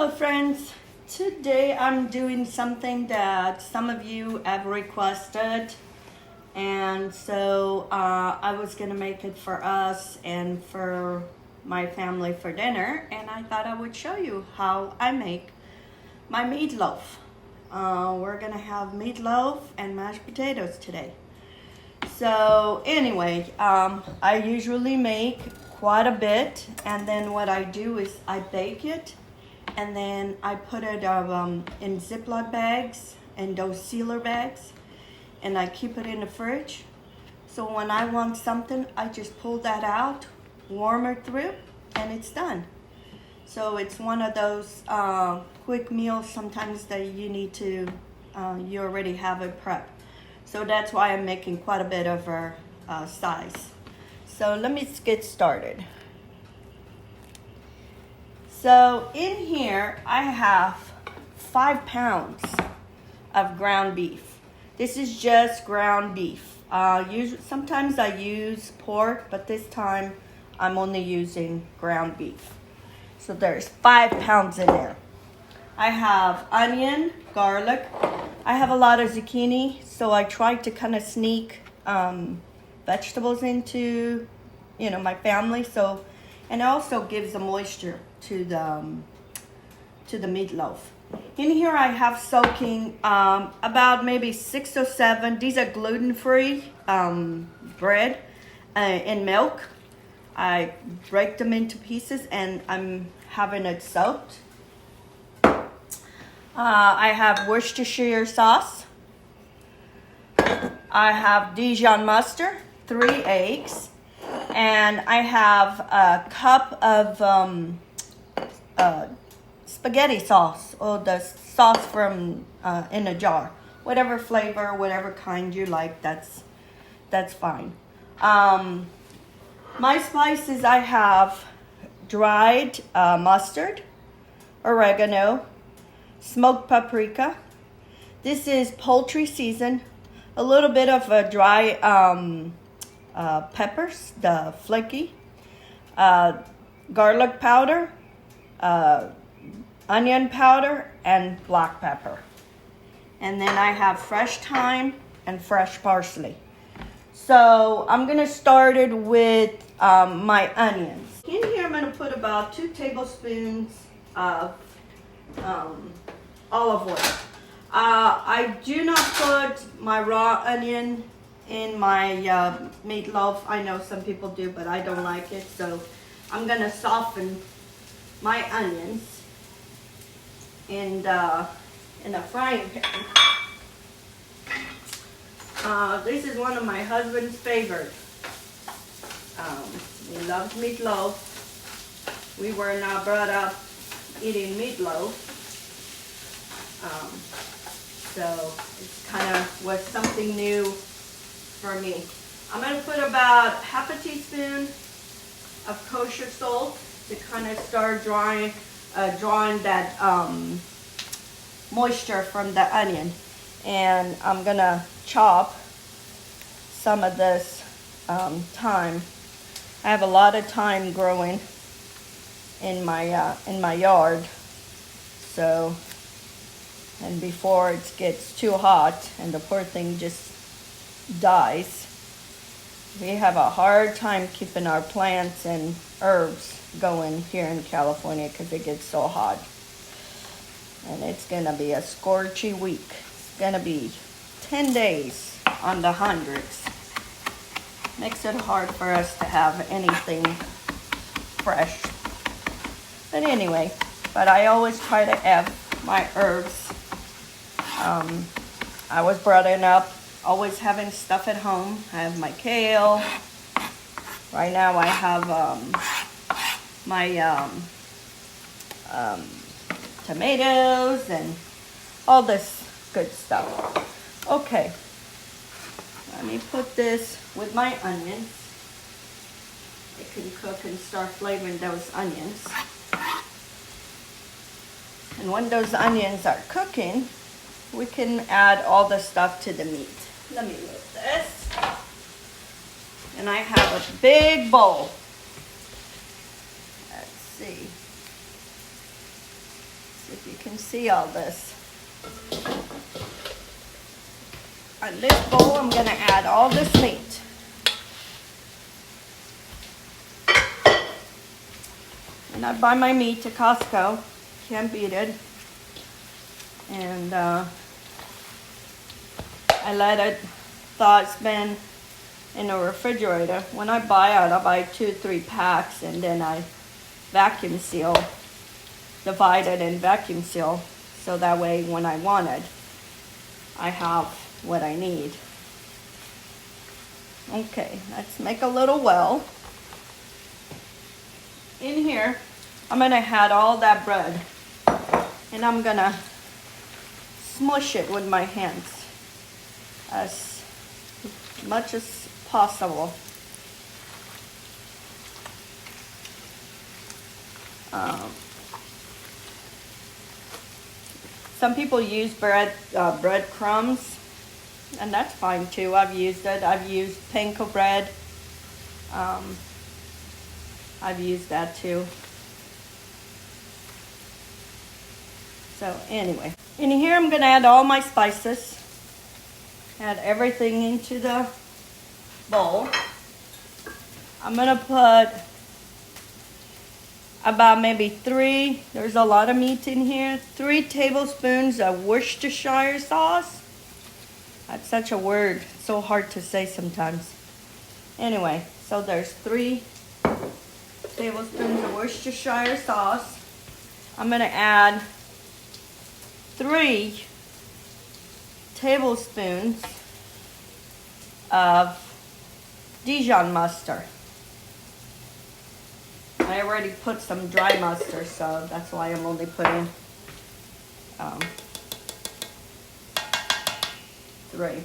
Hello friends, today I'm doing something that some of you have requested, and so I was gonna make it for us and for my family for dinner, and I thought I would show you how I make my meatloaf. We're gonna have meatloaf and mashed potatoes today. So anyway, I usually make quite a bit, and then what I do is I bake it, and then I put it in Ziploc bags and those sealer bags, and I keep it in the fridge. So when I want something, I just pull that out, warm it through, and it's done. So it's one of those quick meals sometimes that you need to, you already have it prepped. So that's why I'm making quite a bit of our size. So let me get started. So in here, I have 5 pounds of ground beef. This is just ground beef. Sometimes I use pork, but this time I'm only using ground beef. So there's 5 pounds in there. I have onion, garlic. I have a lot of zucchini, so I try to kind of sneak vegetables into, my family. So, and it also gives the moisture to the meatloaf. In here I have soaking about maybe 6 or 7. These are gluten-free bread in milk. I break them into pieces and I'm having it soaked. I have Worcestershire sauce. I have Dijon mustard, 3 eggs, and I have a cup of spaghetti sauce, or the sauce from in a jar. Whatever flavor, whatever kind you like, that's fine. My spices, I have dried mustard, oregano, smoked paprika. This is poultry season. A little bit of dry peppers, the flaky, garlic powder, onion powder, and black pepper. And then I have fresh thyme and fresh parsley. So I'm gonna start it with my onions. In here I'm gonna put about 2 tablespoons of olive oil. I do not put my raw onion in my meatloaf. I know some people do, but I don't like it. So I'm gonna soften my onions in a frying pan. This is one of my husband's favorite. He loves meatloaf. We were not brought up eating meatloaf. So it's kind of was something new for me. I'm going to put about half a teaspoon of kosher salt to kind of start drawing that moisture from the onion. And I'm going to chop some of this thyme. I have a lot of thyme growing in my yard. So, and before it gets too hot and the poor thing just dies, we have a hard time keeping our plants and herbs going here in California because it gets so hot. And it's gonna be a scorchy week. It's gonna be 10 days on the hundreds. Makes it hard for us to have anything fresh. But anyway, I always try to have my herbs. I was brought up always having stuff at home. I have my kale. Right now I have my tomatoes and all this good stuff. Okay, let me put this with my onions. It can cook and start flavoring those onions. And when those onions are cooking, we can add all the stuff to the meat. Let me move this. And I have a big bowl. Let's see. can see all this. On this bowl, I'm gonna add all this meat. And I buy my meat at Costco. Can't beat it. And I let it thaw. It's been in the refrigerator. When I buy it, I buy 2-3 packs, and then I vacuum seal, divide it and vacuum seal, so that way when I want it, I have what I need. Okay, let's make a little well. In here, I'm gonna add all that bread, and I'm gonna smush it with my hands as much as possible. Some people use breadcrumbs, and that's fine too. I've used it. I've used panko bread. I've used that too. So anyway, in here I'm gonna add all my spices. Add everything into the bowl. I'm gonna put about maybe 3, there's a lot of meat in here, 3 tablespoons of Worcestershire sauce. That's such a word, so hard to say sometimes. Anyway, so there's 3 tablespoons of Worcestershire sauce. I'm gonna add 3 tablespoons of Dijon mustard. I already put some dry mustard, so that's why I'm only putting 3.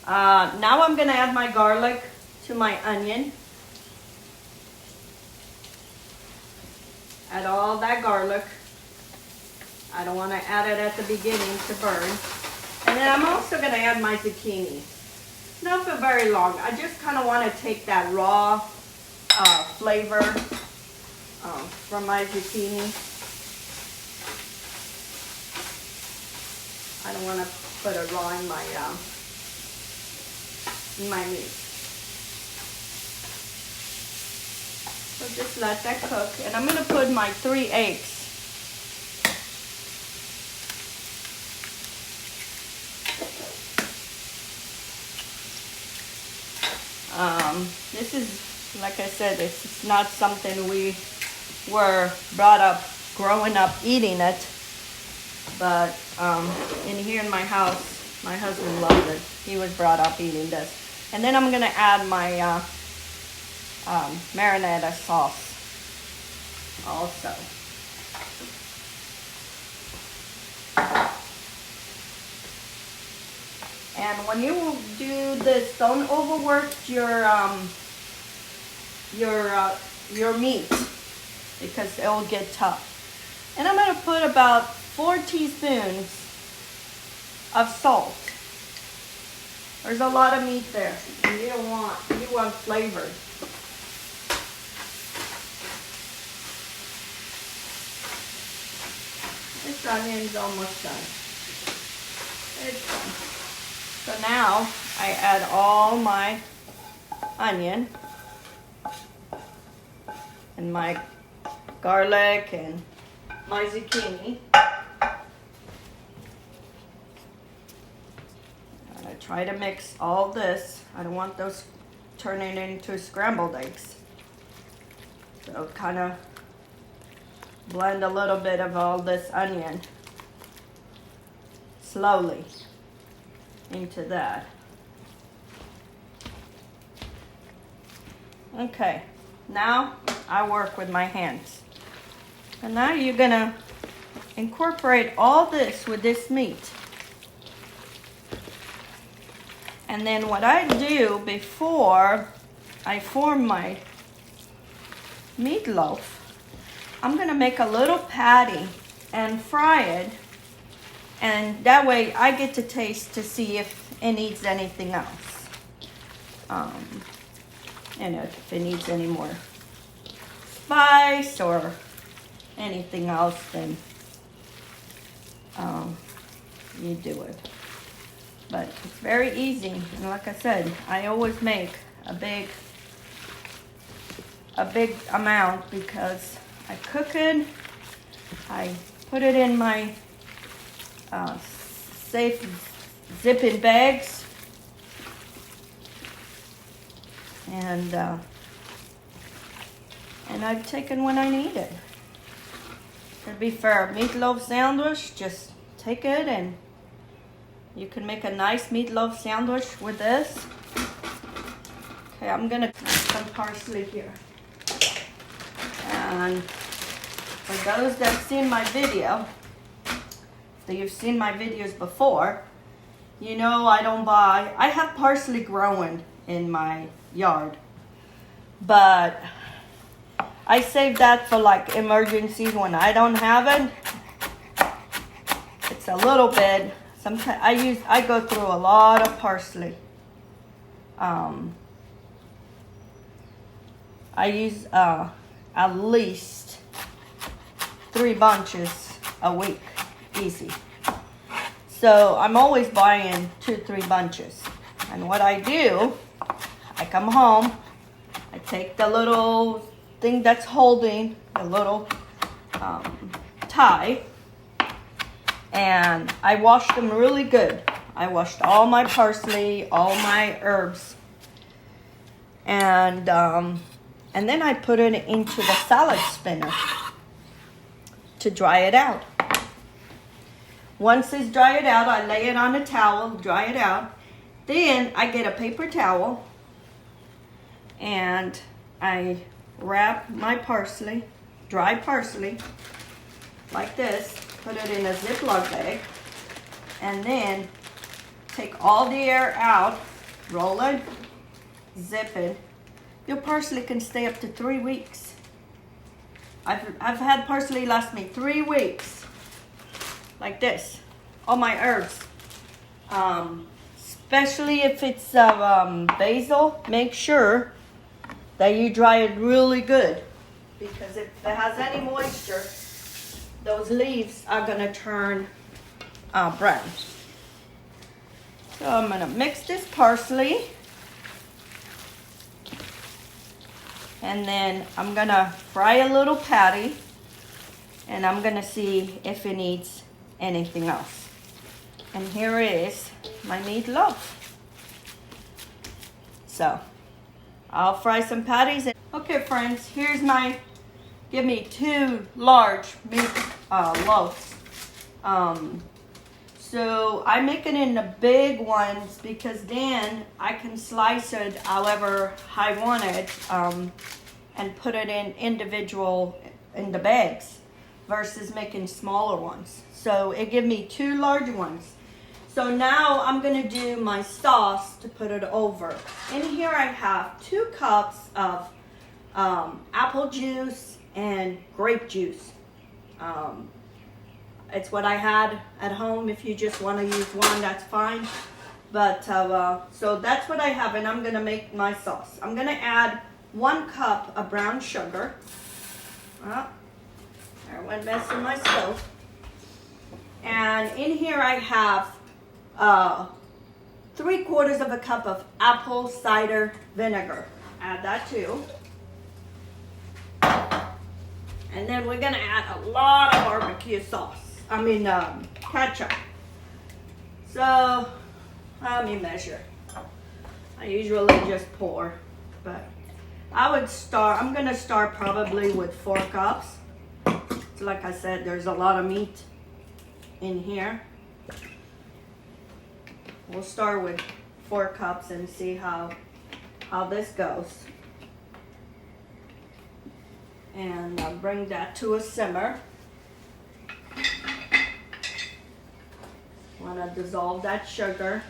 Now I'm gonna add my garlic to my onion. Add all that garlic. I don't want to add it at the beginning to burn. And then I'm also going to add my zucchini. Not for very long. I just kind of want to take that raw flavor from my zucchini. I don't want to put it raw in my meat. So just let that cook. And I'm going to put my 3 eggs. This is, like I said, this is not something we were brought up, growing up eating it. But in here in my house, my husband loved it. He was brought up eating this. And then I'm going to add my marinade sauce also. And when you do this, don't overwork your meat, because it will get tough. And I'm going to put about 4 teaspoons of salt. There's a lot of meat there, and you want flavored. This onion's almost done. It's done. So now I add all my onion and my garlic and my zucchini. And I try to mix all this. I don't want those turning into scrambled eggs. So kind of blend a little bit of all this onion slowly into that. Okay, now I work with my hands. And now you're gonna incorporate all this with this meat. And then what I do before I form my meatloaf, I'm gonna make a little patty and fry it. And that way I get to taste to see if it needs anything else. And if it needs any more spice or anything else, then you do it. But it's very easy, and like I said, I always make a big amount because I cook it, I put it in my safe zipping bags, and I've taken when I need it. To be fair, meatloaf sandwich, just take it and you can make a nice meatloaf sandwich with this. Okay, I'm gonna add some parsley here. And for those that have seen my video, that you've seen my videos before, you know I have parsley growing in my yard, but I save that for like emergencies when I don't have it. It's a little bit. Sometimes I go through a lot of parsley. I use at least 3 bunches a week, easy. So I'm always buying 2-3 bunches. And what I do, I come home, I take the little thing that's holding the little tie, and I wash them really good. I washed all my parsley, all my herbs, and then I put it into the salad spinner to dry it out. Once it's dried out, I lay it on a towel, dry it out. Then I get a paper towel and I wrap my parsley, dry parsley, like this, put it in a Ziploc bag, and then take all the air out, roll it, zip it. Your parsley can stay up to 3 weeks. I've had parsley last me 3 weeks, like this. All my herbs, especially if it's basil, make sure that you dry it really good, because if it has any moisture, those leaves are gonna turn brown. So I'm gonna mix this parsley, and then I'm gonna fry a little patty, and I'm gonna see if it needs anything else. And here is my meatloaf. So I'll fry some patties. Okay, friends, here's give me 2 large meat loaves. So I make it in the big ones because then I can slice it however I want it, and put it in the bags versus making smaller ones. So it gives me 2 large ones. So now I'm gonna do my sauce to put it over. In here I have 2 cups of apple juice and grape juice. It's what I had at home. If you just want to use one, that's fine. But so that's what I have, and I'm gonna make my sauce. I'm gonna add 1 cup of brown sugar. There went mess in my stove. And in here I have 3/4 of a cup of apple cider vinegar. Add that too. And then we're gonna add a lot of barbecue sauce. Ketchup. So let me measure. I usually just pour, but I'm gonna start probably with 4 cups. So like I said, there's a lot of meat in here. We'll start with 4 cups and see how this goes. And I'll bring that to a simmer. Want to dissolve that sugar.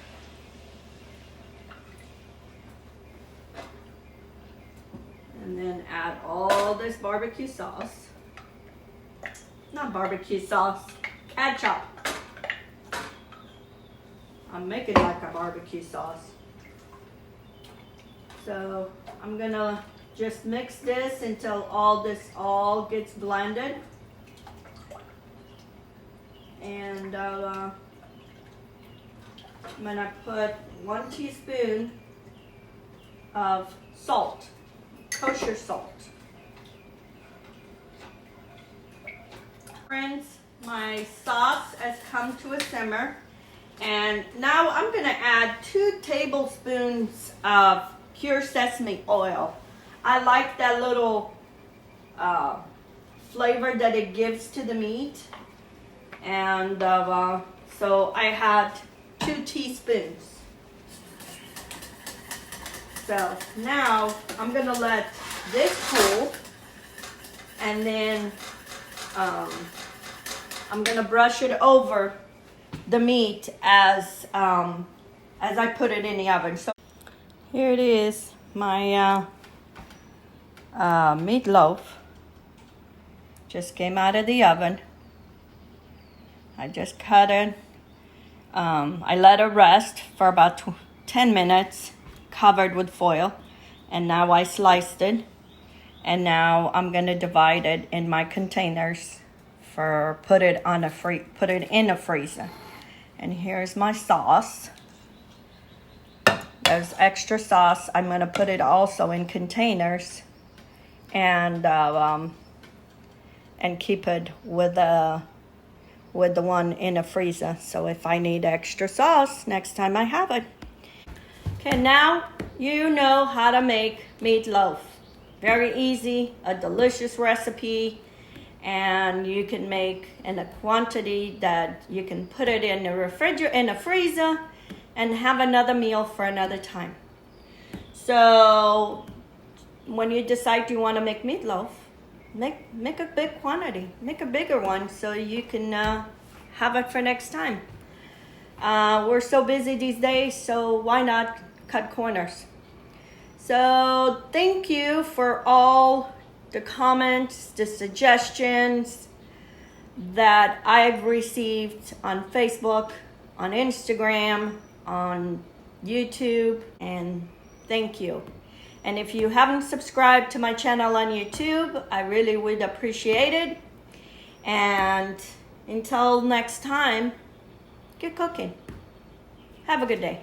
And then add all this barbecue sauce. Not barbecue sauce, ketchup. I'm making like a barbecue sauce. So I'm gonna just mix this until all gets blended. And I'm gonna put 1 teaspoon of salt, kosher salt. Friends, my sauce has come to a simmer, and now I'm gonna add 2 tablespoons of pure sesame oil. I like that little flavor that it gives to the meat, and so I had 2 teaspoons. So now I'm gonna let this cool, and then I'm gonna brush it over the meat as I put it in the oven. So here it is, my meatloaf just came out of the oven. I just cut it. I let it rest for about 10 minutes, covered with foil, and now I sliced it. And now I'm gonna divide it in my containers for put it in a freezer. And here's my sauce. There's extra sauce. I'm gonna put it also in containers, and keep it with the one in a freezer. So if I need extra sauce next time I have it. Okay, now you know how to make meatloaf. Very easy, a delicious recipe, and you can make in a quantity that you can put it in the refrigerator, in a freezer, and have another meal for another time. So when you decide you want to make meatloaf, make a big quantity, make a bigger one so you can have it for next time. We're so busy these days, so why not cut corners? So thank you for all the comments, the suggestions that I've received on Facebook, on Instagram, on YouTube, and thank you. And if you haven't subscribed to my channel on YouTube, I really would appreciate it. And until next time, good cooking. Have a good day.